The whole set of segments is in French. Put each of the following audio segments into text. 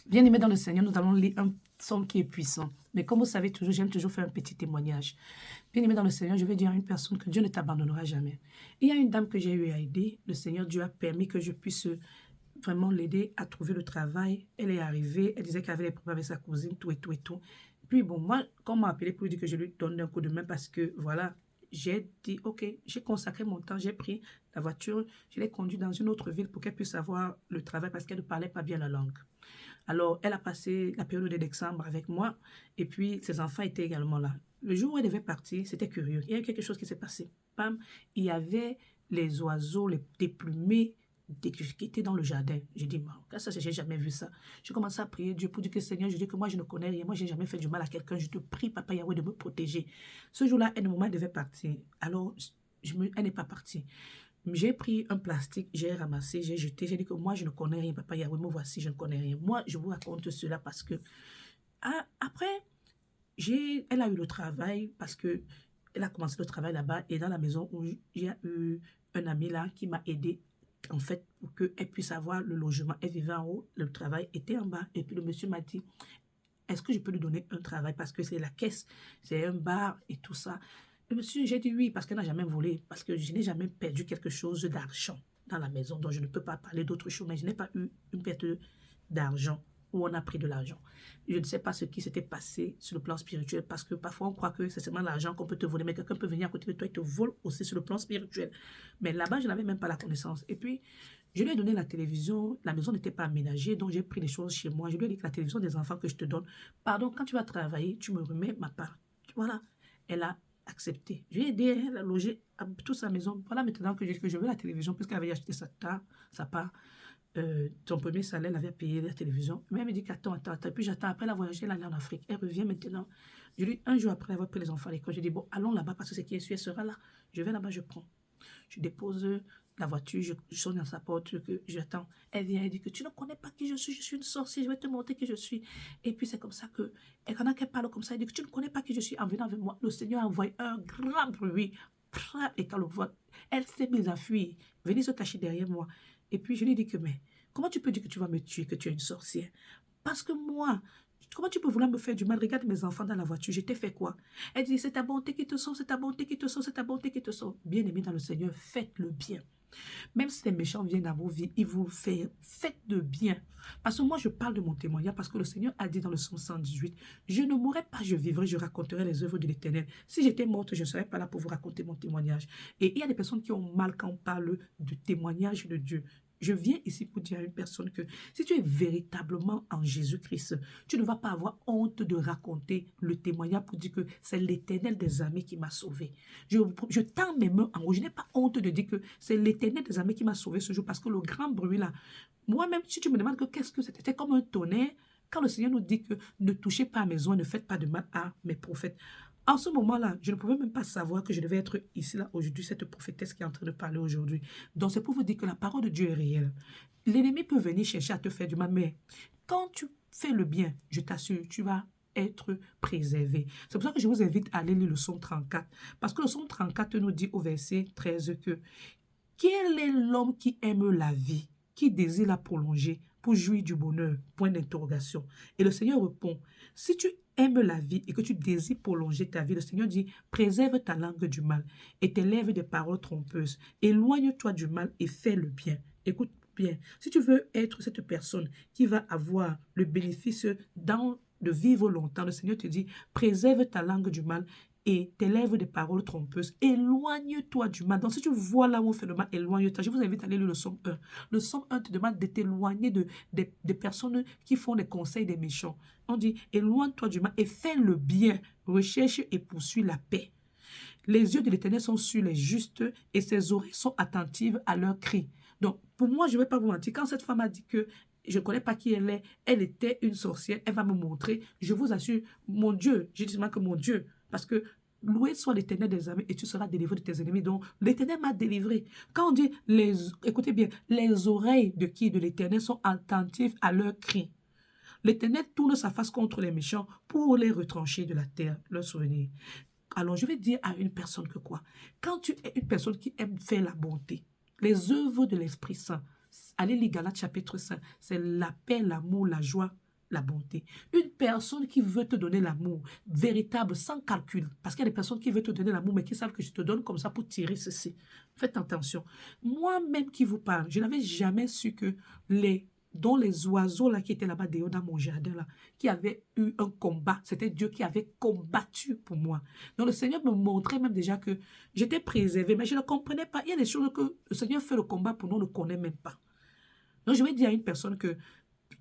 Bien aimé dans le Seigneur, nous allons lire un psaume qui est puissant. Mais comme vous savez toujours, j'aime toujours faire un petit témoignage. Bien aimé dans le Seigneur, je vais dire à une personne que Dieu ne t'abandonnera jamais. Il y a une dame que j'ai eu à aider. Le Seigneur, Dieu a permis que je puisse vraiment l'aider à trouver le travail. Elle est arrivée, elle disait qu'elle avait des problèmes avec sa cousine, tout et tout et tout. Puis bon, moi, quand on m'a appelé pour lui dire que je lui donne un coup de main parce que voilà, j'ai dit, ok, j'ai consacré mon temps, j'ai pris la voiture, je l'ai conduite dans une autre ville pour qu'elle puisse avoir le travail parce qu'elle ne parlait pas bien la langue. Alors, elle a passé la période de décembre avec moi et puis ses enfants étaient également là. Le jour où elle devait partir, c'était curieux. Il y a eu quelque chose qui s'est passé. Pam, il y avait les oiseaux, les déplumés qui étaient dans le jardin. J'ai dit, ça, j'ai jamais vu ça. J'ai commencé à prier Dieu pour dire que Seigneur, je dis que moi, je ne connais rien. Moi, je n'ai jamais fait du mal à quelqu'un. Je te prie, Papa Yahweh, de me protéger. Ce jour-là, un moment, elle devait partir. Alors, elle n'est pas partie. J'ai pris un plastique, j'ai ramassé, j'ai jeté, j'ai dit que moi je ne connais rien, Papa Yahweh, me voici, je ne connais rien. Moi, je vous raconte cela parce que après, elle a eu le travail parce que elle a commencé le travail là-bas et dans la maison où j'ai eu un ami là qui m'a aidé en fait pour qu'elle puisse avoir le logement. Elle vivait en haut, le travail était en bas et puis le monsieur m'a dit, est-ce que je peux lui donner un travail parce que c'est la caisse, c'est un bar et tout ça. Le monsieur, j'ai dit oui parce qu'elle n'a jamais volé, parce que je n'ai jamais perdu quelque chose d'argent dans la maison, donc je ne peux pas parler d'autre chose, mais je n'ai pas eu une perte d'argent où on a pris de l'argent. Je ne sais pas ce qui s'était passé sur le plan spirituel parce que parfois on croit que c'est seulement l'argent qu'on peut te voler, mais quelqu'un peut venir à côté de toi et te vole aussi sur le plan spirituel. Mais là-bas, je n'avais même pas la connaissance. Et puis, je lui ai donné la télévision, la maison n'était pas aménagée, donc j'ai pris les choses chez moi. Je lui ai dit que la télévision des enfants que je te donne, pardon, quand tu vas travailler, tu me remets ma part. Voilà, elle a accepté. Je lui ai aidé, elle a logé toute sa maison. Voilà maintenant que je veux la télévision, puisqu'elle avait acheté sa part. Son premier salaire, elle avait payé la télévision. Mais elle me dit qu'attends, puis j'attends. Après, elle a voyagé, elle allait en Afrique. Elle revient maintenant. Je lui, un jour après avoir pris les enfants à l'école, je dis, bon, allons là-bas parce que c'est qui est sûr, elle sera là. Je vais là-bas, je prends. Je dépose la voiture, je sonne dans sa porte, que j'attends. Elle vient, elle dit que tu ne connais pas qui je suis une sorcière, je vais te montrer qui je suis. Et puis c'est comme ça que, et quand elle parle comme ça, elle dit que tu ne connais pas qui je suis. En venant avec moi, le Seigneur a envoyé un grand bruit. Et quand le voit, elle s'est mise à fuir, venez se cacher derrière moi. Et puis je lui dis que, mais comment tu peux dire que tu vas me tuer, que tu es une sorcière? Parce que moi, comment tu peux vouloir me faire du mal? Regarde mes enfants dans la voiture, je t'ai fait quoi? Elle dit, c'est ta bonté qui te sauve, c'est ta bonté qui te sauve, c'est ta bonté qui te sauve. Bien-aimé dans le Seigneur, faites le bien. Même si les méchants viennent dans vos vies, ils vous font, faites de bien. Parce que moi, je parle de mon témoignage, parce que le Seigneur a dit dans le psaume 118, je ne mourrai pas, je vivrai, je raconterai les œuvres de l'Éternel. Si j'étais morte, je ne serais pas là pour vous raconter mon témoignage. Et il y a des personnes qui ont mal quand on parle du témoignage de Dieu. Je viens ici pour dire à une personne que si tu es véritablement en Jésus-Christ, tu ne vas pas avoir honte de raconter le témoignage pour dire que c'est l'Éternel des armées qui m'a sauvé. Je tends mes mains en haut. Je n'ai pas honte de dire que c'est l'Éternel des armées qui m'a sauvé ce jour parce que le grand bruit là, moi-même, si tu me demandes que qu'est-ce que c'était comme un tonnerre, quand le Seigneur nous dit que ne touchez pas à mes oins, ne faites pas de mal à mes prophètes. En ce moment-là, je ne pouvais même pas savoir que je devais être ici, là, aujourd'hui, cette prophétesse qui est en train de parler aujourd'hui. Donc, c'est pour vous dire que la parole de Dieu est réelle. L'ennemi peut venir chercher à te faire du mal, mais quand tu fais le bien, je t'assure, tu vas être préservé. C'est pour ça que je vous invite à aller lire le psaume 34. Parce que le psaume 34 nous dit au verset 13 que quel est l'homme qui aime la vie, qui désire la prolonger pour jouir du bonheur? Point d'interrogation. Et le Seigneur répond, si tu aimes la vie et que tu désires prolonger ta vie, le Seigneur dit, préserve ta langue du mal et tes lèvres des paroles trompeuses. Éloigne-toi du mal et fais le bien. Écoute bien, si tu veux être cette personne qui va avoir le bénéfice de vivre longtemps, le Seigneur te dit, préserve ta langue du mal et tes lèvres des paroles trompeuses. Éloigne-toi du mal. Donc, si tu vois là où on fait le mal, éloigne-toi. Je vous invite à aller lire le psaume 1. Le psaume 1 te demande de t'éloigner des personnes qui font des conseils des méchants. On dit, éloigne-toi du mal et fais le bien. Recherche et poursuis la paix. Les yeux de l'Éternel sont sur les justes et ses oreilles sont attentives à leurs cris. Donc, pour moi, je ne vais pas vous mentir. Quand cette femme a dit que je ne connais pas qui elle est, elle était une sorcière, elle va me montrer. Je vous assure, mon Dieu, je dis seulement que mon Dieu, parce que loué soit l'Éternel des armées et tu seras délivré de tes ennemis. Donc, l'Éternel m'a délivré. Quand on dit, écoutez bien, les oreilles de qui? De l'Éternel sont attentives à leurs cris. L'Éternel tourne sa face contre les méchants pour les retrancher de la terre, leurs souvenirs. Alors, je vais dire à une personne que quoi? Quand tu es une personne qui aime faire la bonté, les œuvres de l'Esprit Saint, allez lire Galates chapitre 5, c'est la paix, l'amour, la joie, la bonté. Une personne qui veut te donner l'amour véritable, sans calcul. Parce qu'il y a des personnes qui veulent te donner l'amour, mais qui savent que je te donne comme ça pour tirer ceci. Faites attention. Moi-même qui vous parle, je n'avais jamais su que dont les oiseaux là qui étaient là-bas dehors dans mon jardin là, qui avaient eu un combat, c'était Dieu qui avait combattu pour moi. Donc le Seigneur me montrait même déjà que j'étais préservée, mais je ne comprenais pas. Il y a des choses que le Seigneur fait le combat pour nous, on ne connaît même pas. Donc je vais dire à une personne que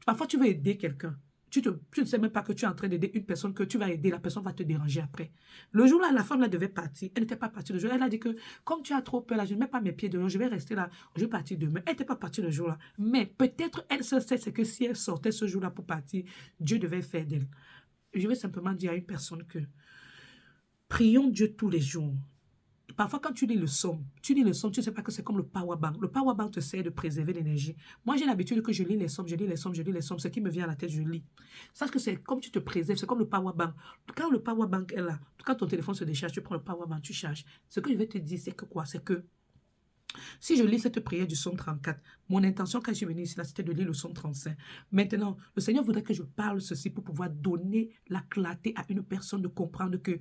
parfois tu veux aider quelqu'un. Tu ne sais même pas que tu es en train d'aider une personne que tu vas aider, la personne va te déranger après. Le jour-là, la femme là devait partir. Elle n'était pas partie le jour-là. Elle a dit que comme tu as trop peur là, je ne mets pas mes pieds dehors, je vais rester là, je vais partir demain. Elle n'était pas partie le jour-là. Mais peut-être elle se sait c'est que si elle sortait ce jour-là pour partir, Dieu devait faire d'elle. Je vais simplement dire à une personne que prions Dieu tous les jours. Parfois, quand tu lis le psaume, tu ne sais pas que c'est comme le power bank. Le power bank te sert de préserver l'énergie. Moi, j'ai l'habitude que je lis les psaumes, je lis les psaumes, je lis les psaumes. Ce qui me vient à la tête, je lis. Sache que c'est comme tu te préserves, c'est comme le power bank. Quand le power bank est là, quand ton téléphone se décharge, tu prends le power bank, tu charges. Ce que je vais te dire, c'est que quoi? C'est que si je lis cette prière du psaume 34, mon intention quand je suis venue ici, c'était de lire le psaume 35. Maintenant, le Seigneur voudrait que je parle ceci pour pouvoir donner la clarté à une personne de comprendre que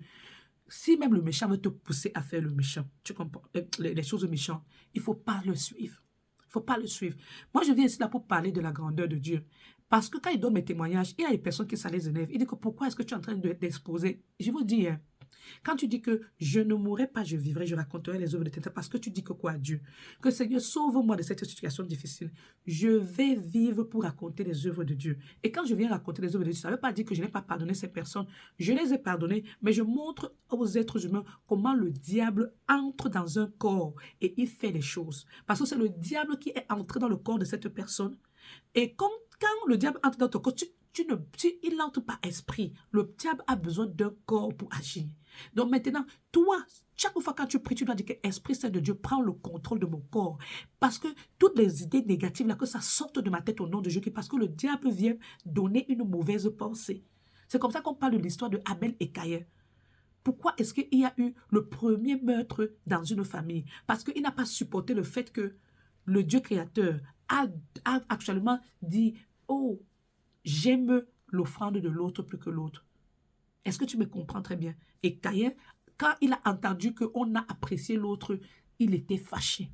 si même le méchant veut te pousser à faire le méchant, tu comprends, les choses méchantes, il ne faut pas le suivre. Il ne faut pas le suivre. Moi, je viens ici là pour parler de la grandeur de Dieu. Parce que quand il donne mes témoignages, il y a des personnes qui ça les énerve. Il dit que pourquoi est-ce que tu es en train d'exposer? Je vous dis, hein, quand tu dis que je ne mourrai pas, je vivrai, je raconterai les œuvres de tes parce que tu dis que quoi, Dieu? Que Seigneur, sauve-moi de cette situation difficile. Je vais vivre pour raconter les œuvres de Dieu. Et quand je viens raconter les œuvres de Dieu, ça ne veut pas dire que je n'ai pas pardonné ces personnes. Je les ai pardonnées, mais je montre aux êtres humains comment le diable entre dans un corps et il fait les choses. Parce que c'est le diable qui est entré dans le corps de cette personne. Et comme quand le diable entre dans ton corps, il n'entre pas esprit. Le diable a besoin d'un corps pour agir. Donc maintenant, toi, chaque fois quand tu pries, tu dois dire que Esprit Saint de Dieu prend le contrôle de mon corps. Parce que toutes les idées négatives, là, que ça sorte de ma tête au nom de Jésus, parce que le diable vient donner une mauvaise pensée. C'est comme ça qu'on parle de l'histoire de Abel et Caïn. Pourquoi est-ce qu'il y a eu le premier meurtre dans une famille? Parce qu'il n'a pas supporté le fait que le Dieu créateur a actuellement dit, oh, j'aime l'offrande de l'autre plus que l'autre. Est-ce que tu me comprends très bien? Et Caïn, quand il a entendu qu'on a apprécié l'autre, il était fâché.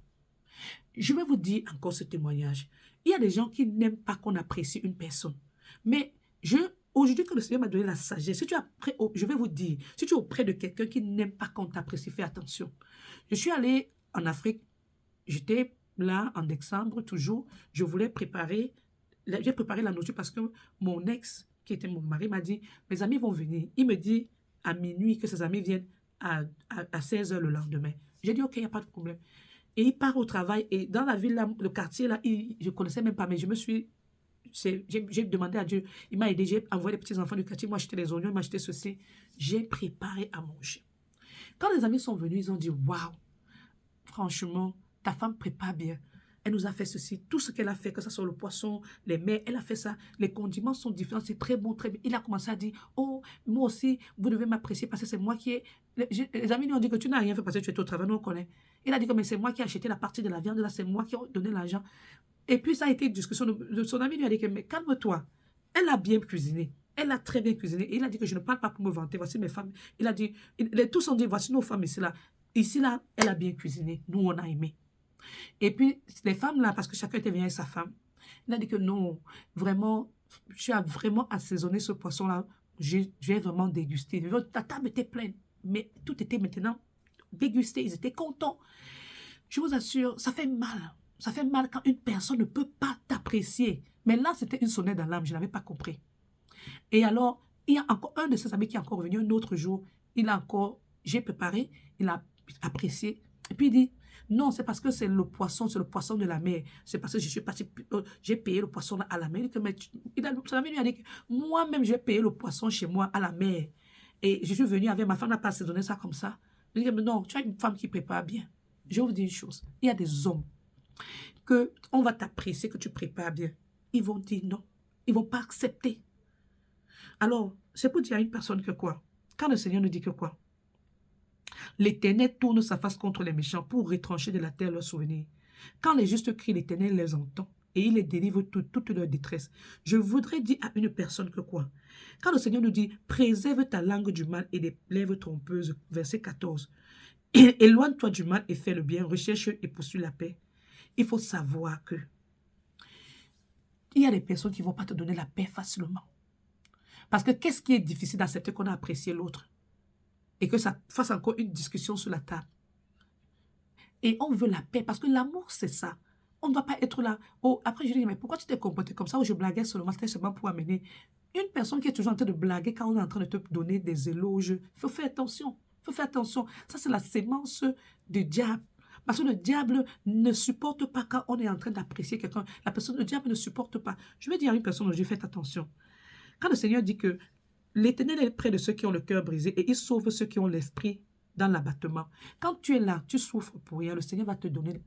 Je vais vous dire encore ce témoignage. Il y a des gens qui n'aiment pas qu'on apprécie une personne. Mais aujourd'hui que le Seigneur m'a donné la sagesse, si tu je vais vous dire, si tu es auprès de quelqu'un qui n'aime pas qu'on t'apprécie, fais attention. Je suis allée en Afrique, j'étais là en décembre toujours, je voulais préparer, j'ai préparé la nourriture parce que mon ex, qui était mon mari, m'a dit, mes amis vont venir. Il me dit à minuit que ses amis viennent à 16 h le lendemain. J'ai dit, ok, il n'y a pas de problème. Et il part au travail et dans la ville, là, le quartier, là, je ne connaissais même pas, mais j'ai demandé à Dieu, il m'a aidé, j'ai envoyé les petits enfants du quartier, moi acheté les oignons, il m'a acheté ceci. J'ai préparé à manger. Quand les amis sont venus, ils ont dit, waouh, franchement, ta femme prépare bien. Elle nous a fait ceci, tout ce qu'elle a fait, que ce soit le poisson, les mets, elle a fait ça. Les condiments sont différents, c'est très bon, très bien. Il a commencé à dire, oh, moi aussi, vous devez m'apprécier parce que c'est moi qui ai... Les amis lui ont dit que tu n'as rien fait parce que tu étais au travail, nous on connaît. Il a dit que mais c'est moi qui ai acheté la partie de la viande, là c'est moi qui ai donné l'argent. Et puis ça a été une discussion de son ami lui a dit que mais calme-toi, elle a bien cuisiné. Elle a très bien cuisiné. Et il a dit que je ne parle pas pour me vanter. Voici mes femmes. Il a dit, tous ont dit, voici nos femmes ici là. Ici là, elle a bien cuisiné. Nous, on a aimé. Et puis, les femmes là, parce que chacun était venu avec sa femme, il a dit que non, vraiment, tu as vraiment assaisonné ce poisson-là. J'ai vraiment dégusté. Ta table était pleine, mais tout était maintenant dégusté. Ils étaient contents. Je vous assure, ça fait mal. Ça fait mal quand une personne ne peut pas t'apprécier. Mais là, c'était une sonnette d'alarme, je n'avais pas compris. Et alors, il y a encore un de ses amis qui est encore venu un autre jour. J'ai préparé, il a apprécié. Et puis il dit, non, c'est parce que c'est le poisson de la mer. C'est parce que je suis parti, j'ai payé le poisson à la mer. Son ami lui a dit, moi-même, j'ai payé le poisson chez moi à la mer. Et je suis venu avec ma femme, n'a pas assaisonné ça comme ça. Il dit, mais non, tu as une femme qui prépare bien. Je vais vous dire une chose, il y a des hommes que on va t'apprécier que tu prépares bien. Ils vont dire non, ils ne vont pas accepter. Alors, c'est pour dire à une personne que quoi? Quand le Seigneur nous dit que quoi? L'Éternel tourne sa face contre les méchants pour retrancher de la terre leurs souvenirs. Quand les justes crient, l'Éternel les entend et il les délivre toute leur détresse. Je voudrais dire à une personne que quoi? Quand le Seigneur nous dit, préserve ta langue du mal et des lèvres trompeuses, verset 14, éloigne-toi du mal et fais le bien, recherche et poursuis la paix. Il faut savoir que il y a des personnes qui ne vont pas te donner la paix facilement. Parce que qu'est-ce qui est difficile d'accepter qu'on a apprécié l'autre et que ça fasse encore une discussion sur la table? Et on veut la paix parce que l'amour, c'est ça. On ne doit pas être là. Oh, après, je dis, mais pourquoi tu t'es comporté comme ça? Ou je blaguais seulement, c'était seulement pour amener une personne qui est toujours en train de blaguer quand on est en train de te donner des éloges. Il faut faire attention. Il faut faire attention. Ça, c'est la sémence du diable. Parce que le diable ne supporte pas quand on est en train d'apprécier quelqu'un. Le diable ne supporte pas. Je vais dire à une personne aujourd'hui, faites attention. Quand le Seigneur dit que l'Éternel est près de ceux qui ont le cœur brisé et il sauve ceux qui ont l'esprit dans l'abattement. Quand tu es là, tu souffres pour rien, le Seigneur va te donner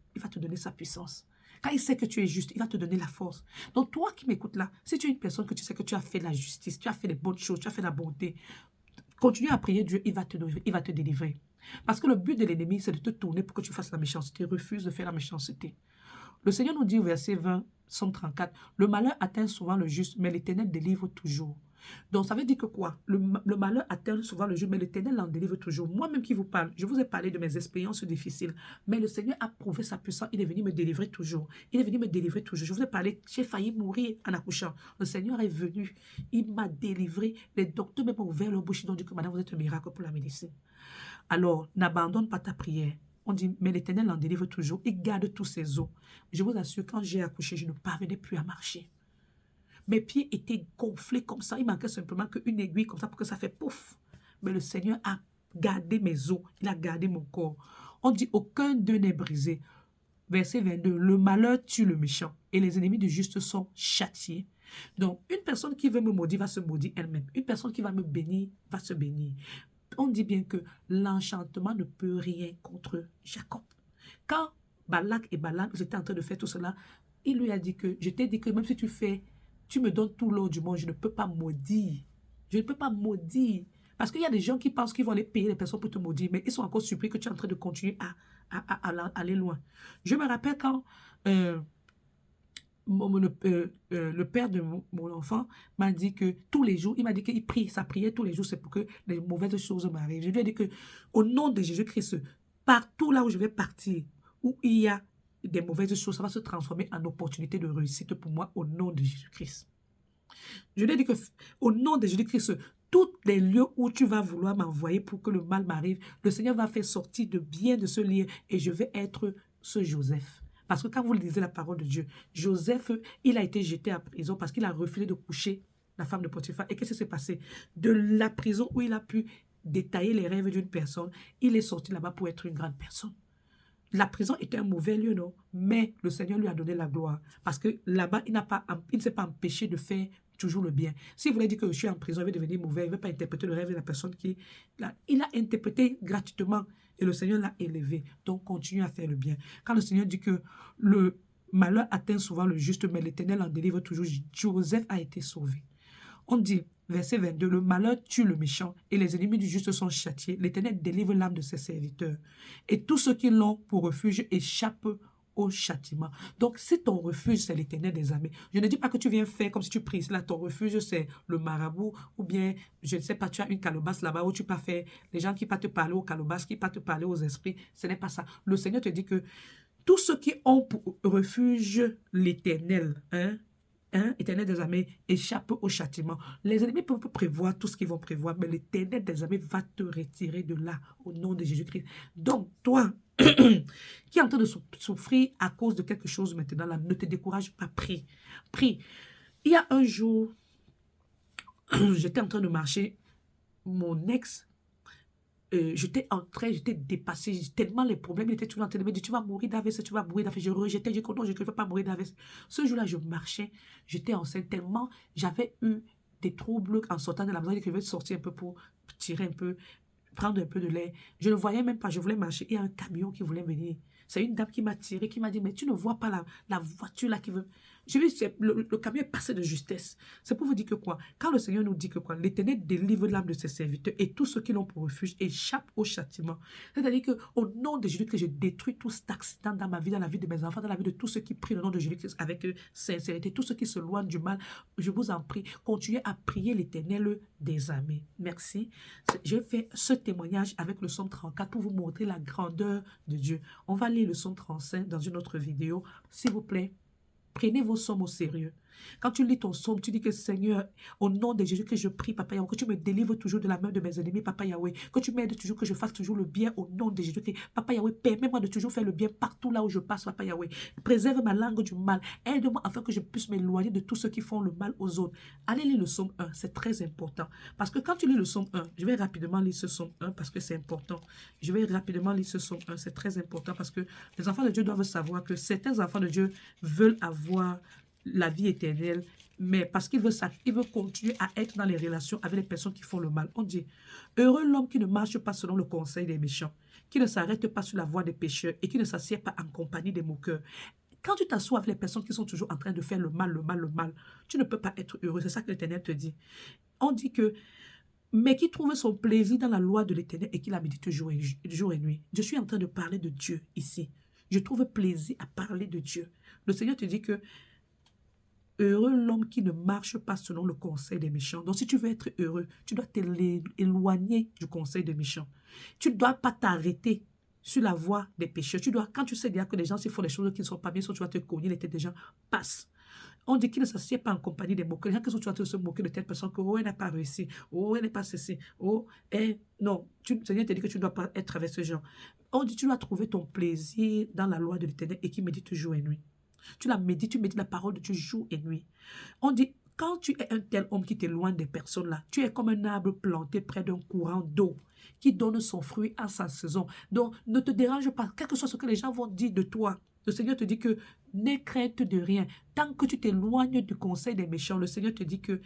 sa puissance. Quand il sait que tu es juste, il va te donner la force. Donc toi qui m'écoutes là, si tu es une personne que tu sais que tu as fait la justice, tu as fait les bonnes choses, tu as fait la bonté, continue à prier Dieu, il va te délivrer. Parce que le but de l'ennemi, c'est de te tourner pour que tu fasses la méchanceté. Refuse de faire la méchanceté. Le Seigneur nous dit au verset 20, Somme 34, le malheur atteint souvent le juste, mais l'Éternel délivre toujours. Donc, ça veut dire que quoi? Le malheur atteint souvent le juste, mais l'Éternel en délivre toujours. Moi-même qui vous parle, je vous ai parlé de mes expériences difficiles, mais le Seigneur a prouvé sa puissance. Il est venu me délivrer toujours. Il est venu me délivrer toujours. Je vous ai parlé, j'ai failli mourir en accouchant. Le Seigneur est venu. Il m'a délivré. Les docteurs même ont ouvert leur bouche. Ils ont dit que madame, vous êtes un miracle pour la médecine. Alors, n'abandonne pas ta prière. On dit, mais l'Éternel en délivre toujours. Il garde tous ses os. Je vous assure, quand j'ai accouché, je ne parvenais plus à marcher. Mes pieds étaient gonflés comme ça. Il manquait simplement qu'une aiguille comme ça pour que ça fait pouf. Mais le Seigneur a gardé mes os. Il a gardé mon corps. On dit, aucun d'eux n'est brisé. Verset 22, le malheur tue le méchant et les ennemis du juste sont châtiés. Donc, une personne qui veut me maudire va se maudire elle-même. Une personne qui va me bénir va se bénir. On dit bien que l'enchantement ne peut rien contre Jacob. Quand Balak et Balaam étaient en train de faire tout cela, il lui a dit que, je t'ai dit que même si tu me donnes tout l'or du monde, je ne peux pas maudire. Je ne peux pas maudire. Parce qu'il y a des gens qui pensent qu'ils vont aller payer les personnes pour te maudire, mais ils sont encore surpris que tu es en train de continuer à aller loin. Je me rappelle quand le père de mon enfant m'a dit que tous les jours, il m'a dit qu'il prie, sa prière tous les jours, c'est pour que les mauvaises choses m'arrivent. Je lui ai dit que au nom de Jésus-Christ, partout là où je vais partir, où il y a des mauvaises choses, ça va se transformer en opportunité de réussite pour moi au nom de Jésus-Christ. Je lui ai dit que au nom de Jésus-Christ, tous les lieux où tu vas vouloir m'envoyer pour que le mal m'arrive, le Seigneur va faire sortir de bien de ce lieu et je vais être ce Joseph. Parce que quand vous lisez la parole de Dieu, Joseph, il a été jeté à prison parce qu'il a refusé de coucher la femme de Potiphar. Et qu'est-ce qui s'est passé? De la prison où il a pu détailler les rêves d'une personne, il est sorti là-bas pour être une grande personne. La prison était un mauvais lieu, non? Mais le Seigneur lui a donné la gloire. Parce que là-bas, il ne s'est pas empêché de faire toujours le bien. S'il voulait dire que je suis en prison, il va devenir mauvais, il ne veut pas interpréter le rêve de la personne qui... Il a interprété gratuitement et le Seigneur l'a élevé. Donc, continue à faire le bien. Quand le Seigneur dit que le malheur atteint souvent le juste, mais l'Éternel en délivre toujours, Joseph a été sauvé. On dit, verset 22, le malheur tue le méchant et les ennemis du juste sont châtiés. L'Éternel délivre l'âme de ses serviteurs. Et tous ceux qui l'ont pour refuge échappent au châtiment. Donc, si ton refuge, c'est l'Éternel des armées, je ne dis pas que tu viens faire comme si tu pries. Là, ton refuge, c'est le marabout ou bien, je ne sais pas, tu as une calebasse là-bas où tu peux faire les gens qui peuvent te parler aux calebasses, qui peuvent te parler aux esprits. Ce n'est pas ça. Le Seigneur te dit que tous ceux qui ont pour refuge l'Éternel, Éternel des armées, échappe au châtiment. Les ennemis peuvent prévoir tout ce qu'ils vont prévoir, mais l'Éternel des armées va te retirer de là, au nom de Jésus-Christ. Donc, toi, qui est en train de souffrir à cause de quelque chose maintenant, là, ne te décourage pas, prie. Prie. Il y a un jour, j'étais en train de marcher, mon ex, j'étais dépassée, tellement les problèmes, il était toujours en train de me dire, tu vas mourir d'AVC, tu vas mourir d'AVC. Je rejetais, je dis, non, je ne veux pas mourir d'AVC. Ce jour-là, je marchais, j'étais enceinte tellement, j'avais eu des troubles en sortant de la maison, je devais sortir un peu pour tirer un peu, prendre un peu de l'air. Je ne voyais même pas, je voulais marcher, il y a un camion qui voulait venir. C'est une dame qui m'a tiré, qui m'a dit, mais tu ne vois pas la voiture là qui veut... le camion est passé de justesse. C'est pour vous dire que quoi? Quand le Seigneur nous dit que quoi? L'Éternel délivre l'âme de ses serviteurs et tous ceux qui l'ont pour refuge échappent au châtiment. C'est-à-dire qu'au nom de Jésus, que je détruis tout cet accident dans ma vie, dans la vie de mes enfants, dans la vie de tous ceux qui prient le nom de Jésus avec sincérité, tous ceux qui se loignent du mal. Je vous en prie, continuez à prier l'Éternel des armées. Merci. Je fais ce témoignage avec le psaume 34 pour vous montrer la grandeur de Dieu. On va lire le psaume 35 dans une autre vidéo. S'il vous plaît, prenez vos psaumes au sérieux. Quand tu lis ton psaume, tu dis que Seigneur, au nom de Jésus que je prie, Papa Yahweh, que tu me délivres toujours de la main de mes ennemis, Papa Yahweh, que tu m'aides toujours, que je fasse toujours le bien au nom de Jésus. Papa Yahweh, permets-moi de toujours faire le bien partout là où je passe, Papa Yahweh. Préserve ma langue du mal. Aide-moi afin que je puisse m'éloigner de tous ceux qui font le mal aux autres. Allez lire le psaume 1, c'est très important. Parce que quand tu lis le psaume 1, je vais rapidement lire ce psaume 1 parce que c'est important. Je vais rapidement lire ce psaume 1, c'est très important parce que les enfants de Dieu doivent savoir que certains enfants de Dieu veulent avoir la vie éternelle, mais parce qu'il veut continuer à être dans les relations avec les personnes qui font le mal. On dit, heureux l'homme qui ne marche pas selon le conseil des méchants, qui ne s'arrête pas sur la voie des pécheurs et qui ne s'assied pas en compagnie des moqueurs. Quand tu t'assois avec les personnes qui sont toujours en train de faire le mal, tu ne peux pas être heureux. C'est ça que l'Éternel te dit. On dit que, mais qui trouve son plaisir dans la loi de l'Éternel et qui la médite jour et nuit. Je suis en train de parler de Dieu ici. Je trouve plaisir à parler de Dieu. Le Seigneur te dit que heureux l'homme qui ne marche pas selon le conseil des méchants. Donc, si tu veux être heureux, tu dois t'éloigner du conseil des méchants. Tu ne dois pas t'arrêter sur la voie des pécheurs. Quand tu sais déjà que les gens s'ils font des choses qui ne sont pas bien, tu vas te cogner les têtes des gens, passe. On dit qu'il ne s'assied pas en compagnie des moqueurs. Les gens qui sont toujours en train de se moquer de telle personne que, oh, elle n'a pas réussi, oh, elle n'est pas ceci, oh, non. Le Seigneur te dit que tu ne dois pas être avec ce genre. On dit tu dois trouver ton plaisir dans la loi de l'Éternel et qui médite jour et nuit. Tu médites la parole de Dieu jour et nuit. On dit, quand tu es un tel homme qui t'éloigne des personnes là, tu es comme un arbre planté près d'un courant d'eau qui donne son fruit à sa saison. Donc, ne te dérange pas, quel que soit ce que les gens vont dire de toi. Le Seigneur te dit que n'aie crainte de rien. Tant que tu t'éloignes du conseil des méchants, le Seigneur te dit que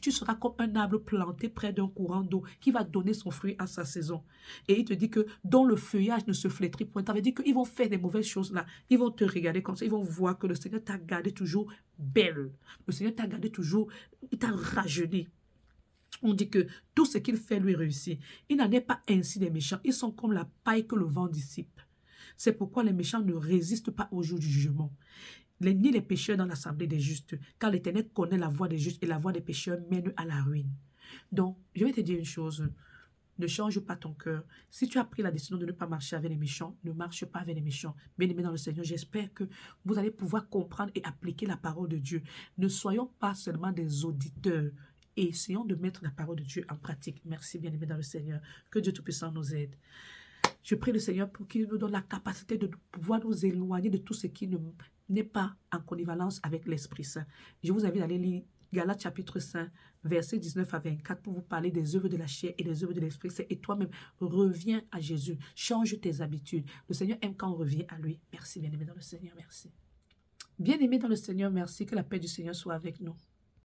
tu seras comme un arbre planté près d'un courant d'eau qui va donner son fruit à sa saison. Et il te dit que dont le feuillage ne se flétrit point. Ça veut dire qu'ils vont faire des mauvaises choses là. Ils vont te regarder comme ça. Ils vont voir que le Seigneur t'a gardé toujours belle. Le Seigneur t'a gardé toujours, il t'a rajeuni. On dit que tout ce qu'il fait lui réussit. Il n'en est pas ainsi des méchants. Ils sont comme la paille que le vent dissipe. C'est pourquoi les méchants ne résistent pas au jour du jugement. Ni les pécheurs dans l'assemblée des justes, car l'Éternel connaît la voie des justes et la voie des pécheurs mène à la ruine. Donc, je vais te dire une chose. Ne change pas ton cœur. Si tu as pris la décision de ne pas marcher avec les méchants, ne marche pas avec les méchants. Bien-aimés dans le Seigneur, j'espère que vous allez pouvoir comprendre et appliquer la parole de Dieu. Ne soyons pas seulement des auditeurs. Et essayons de mettre la parole de Dieu en pratique. Merci, bien-aimés dans le Seigneur. Que Dieu Tout-Puissant nous aide. Je prie le Seigneur pour qu'il nous donne la capacité de pouvoir nous éloigner de tout ce qui n'est pas en connivalence avec l'Esprit Saint. Je vous invite à aller lire Galates chapitre 5, versets 19 à 24 pour vous parler des œuvres de la chair et des œuvres de l'Esprit Saint. Et toi-même, reviens à Jésus. Change tes habitudes. Le Seigneur aime quand on revient à lui. Merci, bien-aimé dans le Seigneur. Merci. Bien-aimé dans le Seigneur, merci. Que la paix du Seigneur soit avec nous.